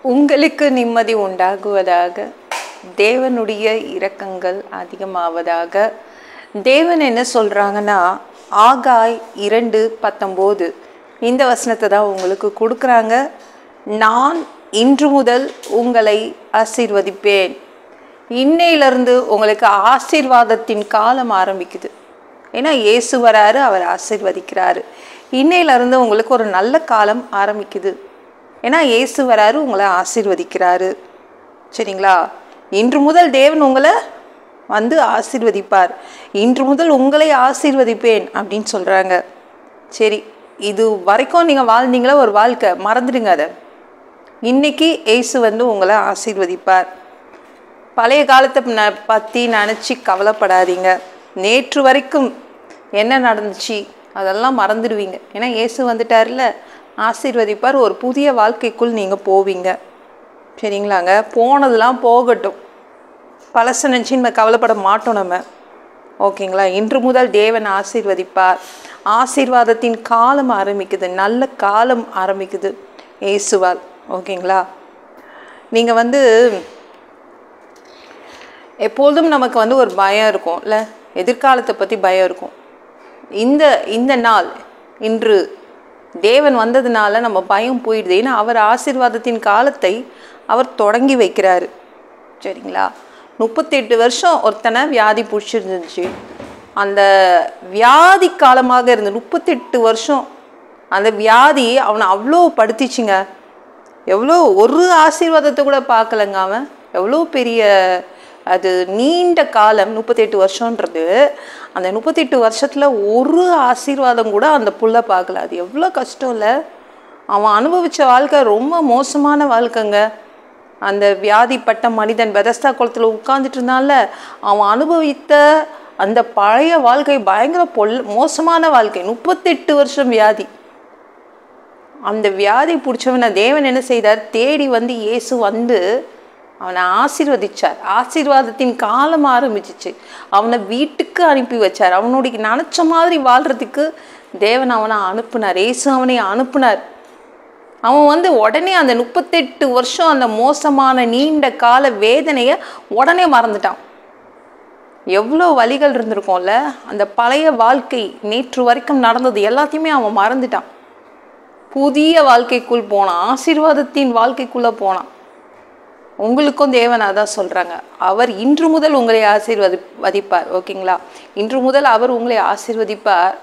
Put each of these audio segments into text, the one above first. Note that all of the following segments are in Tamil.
உங்களுக்கு நிம்மதி உண்டாகுவதாக, தேவனுடைய இரக்கங்கள் அதிகமாவதாக. தேவன் என்ன சொல்கிறாங்கன்னா, ஆகாய் 2:19 இந்த வசனத்தை தான் உங்களுக்கு கொடுக்குறாங்க. நான் இன்று முதல் உங்களை ஆசீர்வதிப்பேன். இன்னையிலிருந்து உங்களுக்கு ஆசீர்வாதத்தின் காலம் ஆரம்பிக்குது. ஏன்னா இயேசு வராரு, அவர் ஆசீர்வதிக்கிறாரு. இன்னையிலிருந்து உங்களுக்கு ஒரு நல்ல காலம் ஆரம்பிக்குது. ஏன்னா இயேசு வராரு, உங்களை ஆசீர்வதிக்கிறாரு. சரிங்களா? இன்று முதல் தேவன் உங்களை வந்து ஆசீர்வதிப்பார். இன்று முதல் உங்களை ஆசீர்வதிப்பேன் அப்படின்னு சொல்கிறாங்க. சரி, இது வரைக்கும் நீங்கள் வாழ்ந்தீங்களா ஒரு வாழ்க்கை, மறந்துடுங்க அதை. இன்னைக்கு இயேசு வந்து உங்களை ஆசீர்வதிப்பார். பழைய காலத்தை பற்றி நினச்சி கவலைப்படாதீங்க. நேற்று வரைக்கும் என்ன நடந்துச்சு அதெல்லாம் மறந்துடுவீங்க. ஏன்னா இயேசு வந்துட்டார்ல, ஆசீர்வதிப்பார். ஒரு புதிய வாழ்க்கைக்குள் நீங்கள் போவீங்க. சரிங்களாங்க? போனதெல்லாம் போகட்டும், பழச நினச்சி நம்ம கவலைப்பட மாட்டோம் நம்ம. ஓகேங்களா? இன்று முதல் தேவன் ஆசீர்வதிப்பார். ஆசீர்வாதத்தின் காலம் ஆரம்பிக்குது, நல்ல காலம் ஆரம்பிக்குது இயேசுவால். ஓகேங்களா? நீங்கள் வந்து எப்பொழுதும் நமக்கு வந்து ஒரு பயம் இருக்கும் இல்லை, எதிர்காலத்தை பற்றி பயம் இருக்கும். இந்த நாள் இன்று தேவன் வந்ததுனால நம்ம பயம் போயிடுது. ஏன்னா அவர் ஆசீர்வாதத்தின் காலத்தை அவர் தொடங்கி வைக்கிறாரு. சரிங்களா? 38 வருஷம் ஒருத்தனை வியாதி பிடிச்சிருந்துச்சு. அந்த வியாதி காலமாக இருந்து 38 வருஷம் அந்த வியாதி அவனை அவ்வளோ படுத்திச்சுங்க. எவ்வளோ ஒரு ஆசீர்வாதத்தை கூட பார்க்கலங்க அவன். எவ்வளோ பெரிய அது நீண்ட காலம் 38 வருஷன்றது. அந்த 38 வருஷத்தில் ஒரு ஆசீர்வாதம் கூட அந்த புள்ள பார்க்கல. அது எவ்வளோ கஷ்டம் இல்லை? அவன் அனுபவித்த வாழ்க்கை ரொம்ப மோசமான வாழ்க்கைங்க. அந்த வியாதிப்பட்ட மனிதன் பெதஸ்தா குளத்தில் உட்கார்ந்துட்டு இருந்தால, அவன் அனுபவித்த அந்த பழைய வாழ்க்கை பயங்கர மோசமான வாழ்க்கை. 38 வருஷம் வியாதி. அந்த வியாதி பிடிச்சவனை தேவன் என்ன செய்தார்? தேடி வந்து இயேசு வந்து அவனை ஆசீர்வதிச்சார். ஆசீர்வாதத்தின் காலம் ஆரம்பிச்சிச்சு. அவனை வீட்டுக்கு அனுப்பி வச்சார். அவனுடைய நினச்ச மாதிரி வாழ்கிறதுக்கு தேவன் அவனை அனுப்புனார். இயேசு அவனை அனுப்புனார். அவன் வந்து உடனே அந்த 38 வருஷம் அந்த மோசமான நீண்ட கால வேதனையை உடனே மறந்துட்டான். எவ்வளோ வலிகள் இருந்திருக்கும்ல. அந்த பழைய வாழ்க்கை, நேற்று வரைக்கும் நடந்தது எல்லாத்தையுமே அவன் மறந்துட்டான். புதிய வாழ்க்கைக்குள் போனான், ஆசீர்வாதத்தின் வாழ்க்கைக்குள்ளே போனான். உங்களுக்கும் தேவன் அதான் சொல்கிறாங்க. அவர் இன்று முதல் உங்களை ஆசீர்வதிப்பார். ஓகேங்களா? இன்று முதல் அவர் உங்களை ஆசீர்வதிப்பார்.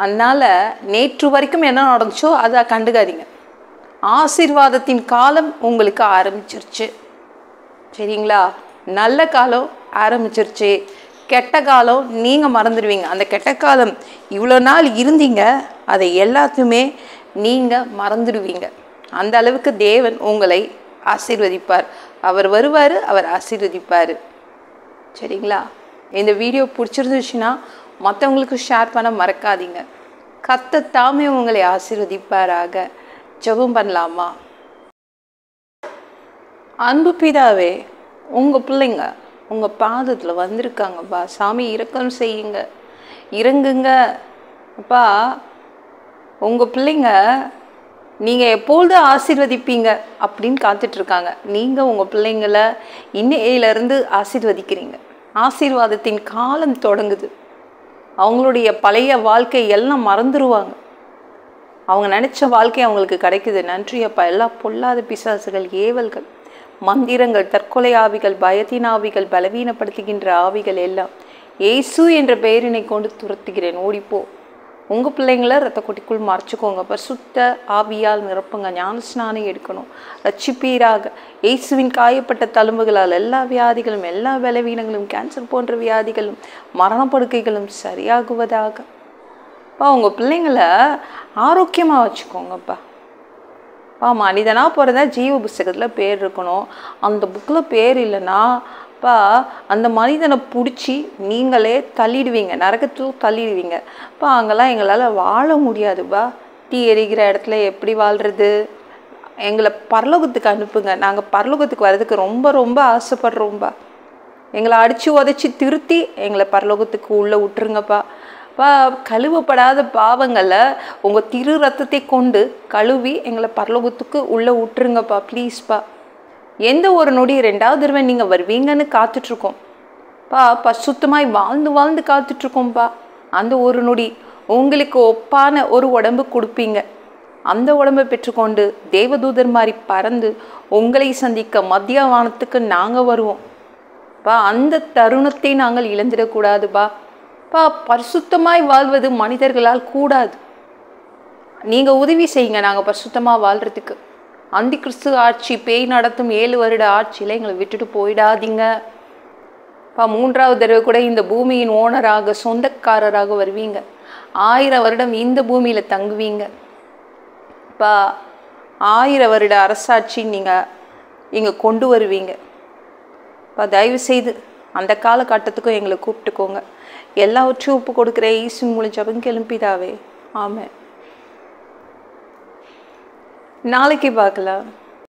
அதனால் நேற்று வரைக்கும் என்ன நடந்துச்சோ அதை கண்டுக்காதீங்க. ஆசீர்வாதத்தின் காலம் உங்களுக்கு ஆரம்பிச்சிருச்சு. சரிங்களா? நல்ல காலம் ஆரம்பிச்சிருச்சு. கெட்ட காலம் நீங்கள் மறந்துடுவீங்க. அந்த கெட்ட காலம் இவ்வளோ நாள் இருந்தீங்க, அதை எல்லாத்தையுமே நீங்கள் மறந்துடுவீங்க. அந்த அளவுக்கு தேவன் உங்களை ஆசீர்வதிப்பார். அவர் வருவார், அவர் ஆசீர்வதிப்பார். சரிங்களா? இந்த வீடியோ பிடிச்சிருந்துச்சுன்னா மற்றவங்களுக்கு ஷேர் பண்ண மறக்காதீங்க. கர்த்தர் தாமே உங்களை ஆசீர்வதிப்பாராக. ஜெபம் பண்ணலாமா? அன்பு பிதாவே, உங்கள் பிள்ளைங்க உங்கள் பாதத்தில் வந்திருக்காங்கப்பா. சாமி இரக்கம் செய்யுங்க, இறங்குங்க அப்பா. உங்கள் பிள்ளைங்க நீங்கள் எப்பொழுது ஆசீர்வதிப்பீங்க அப்படின்னு காத்துட்ருக்காங்க. நீங்கள் உங்கள் பிள்ளைங்களை இன்னையிலேருந்து ஆசீர்வதிக்கிறீங்க. ஆசீர்வாதத்தின் காலம் தொடங்குது. அவங்களுடைய பழைய வாழ்க்கை எல்லாம் மறந்துடுவாங்க. அவங்க நினச்ச வாழ்க்கை அவங்களுக்கு கிடைக்குது. நன்றி அப்பா. எல்லா பொல்லாத பிசாசுகள், ஏவல்கள், மந்திரங்கள், தற்கொலை ஆவிகள், பயத்தின் ஆவிகள், பலவீனப்படுத்துகின்ற ஆவிகள் எல்லாம் இயேசு என்ற பெயரினை கொண்டு துரத்துகிறேன். ஓடிப்போ. உங்கள் பிள்ளைங்களை ரத்த கொட்டிக்குள் மறைச்சிக்கோங்க. பரிசுத்த ஆவியால் நிரப்புங்க. ஞானஸ்நானம் எடுக்கணும். ரட்சிப்பீராக. இயேசுவின் காயப்பட்ட தழும்புகளால் எல்லா வியாதிகளும், எல்லா பலவீனங்களும், கேன்சர் போன்ற வியாதிகளும், மரணப்படுக்கைகளும் சரியாகுவதாக. அப்பா, உங்கள் பிள்ளைங்களை ஆரோக்கியமாக வச்சுக்கோங்கப்பா. மனிதனாக பிறந்தா ஜீவ புஸ்தகத்தில் பேர் இருக்கணும். அந்த புக்கில் பேர் இல்லைன்னா அந்த மனிதனை பிடிச்சி நீங்களே தள்ளிடுவீங்க, நரகத்துக்கு தள்ளிடுவீங்க. அங்கெல்லாம் எங்களால் வாழ முடியாதுப்பா. தீ எரிகிற இடத்துல எப்படி வாழ்கிறது? எங்களை பரலோகத்துக்கு அனுப்புங்க. நாங்கள் பரலோகத்துக்கு வர்றதுக்கு ரொம்ப ரொம்ப ஆசைப்படுறோம்ப்பா. எங்களை அடித்து உதச்சி திருத்தி எங்களை பரலோகத்துக்கு உள்ளே விட்டுருங்கப்பா. கழுவப்படாத பாவங்களை உங்கள் திரு ரத்தத்தை கொண்டு கழுவி எங்களை பரலோகத்துக்கு உள்ளே விட்டுருங்கப்பா. ப்ளீஸ்ப்பா. எந்த ஒரு நொடி 2வது தடவை நீங்கள் வருவீங்கன்னு காத்துட்ருக்கோம் பரிசுத்தமாய் வாழ்ந்து வாழ்ந்து காத்துட்ருக்கோம்ப்பா. அந்த ஒரு நொடி உங்களுக்கு ஒப்பான ஒரு உடம்பு கொடுப்பீங்க. அந்த உடம்பை பெற்றுக்கொண்டு தேவதூதர் மாதிரி பறந்து உங்களை சந்திக்க மத்திய வானத்துக்கு நாங்கள் வருவோம் அந்த தருணத்தை நாங்கள் இழந்துடக்கூடாதுப்பா. பரிசுத்தமாய் வாழ்வது மனிதர்களால் கூடாது. நீங்கள் உதவி செய்யுங்க நாங்கள் பரிசுத்தமாக வாழ்கிறதுக்கு. அந்தி கிறிஸ்து ஆட்சி, பேய் நடத்தும் 7 வருட ஆட்சியில் எங்களை விட்டுட்டு போயிடாதீங்க. 3வது தடவை கூட இந்த பூமியின் ஓனராக, சொந்தக்காரராக வருவீங்க. 1000 வருடம் இந்த பூமியில் தங்குவீங்க. 1000 வருட அரசாட்சி நீங்கள் இங்கே கொண்டு வருவீங்க. தயவு செய்து அந்த காலகட்டத்துக்கும் எங்களை கூப்பிட்டுக்கோங்க. எல்லாவற்றையும் ஒப்பு கொடுக்குற இயேசு மூலம் ஜெபம் கேளும். ஆமென். நாளைக்கு பார்க்கலாம்.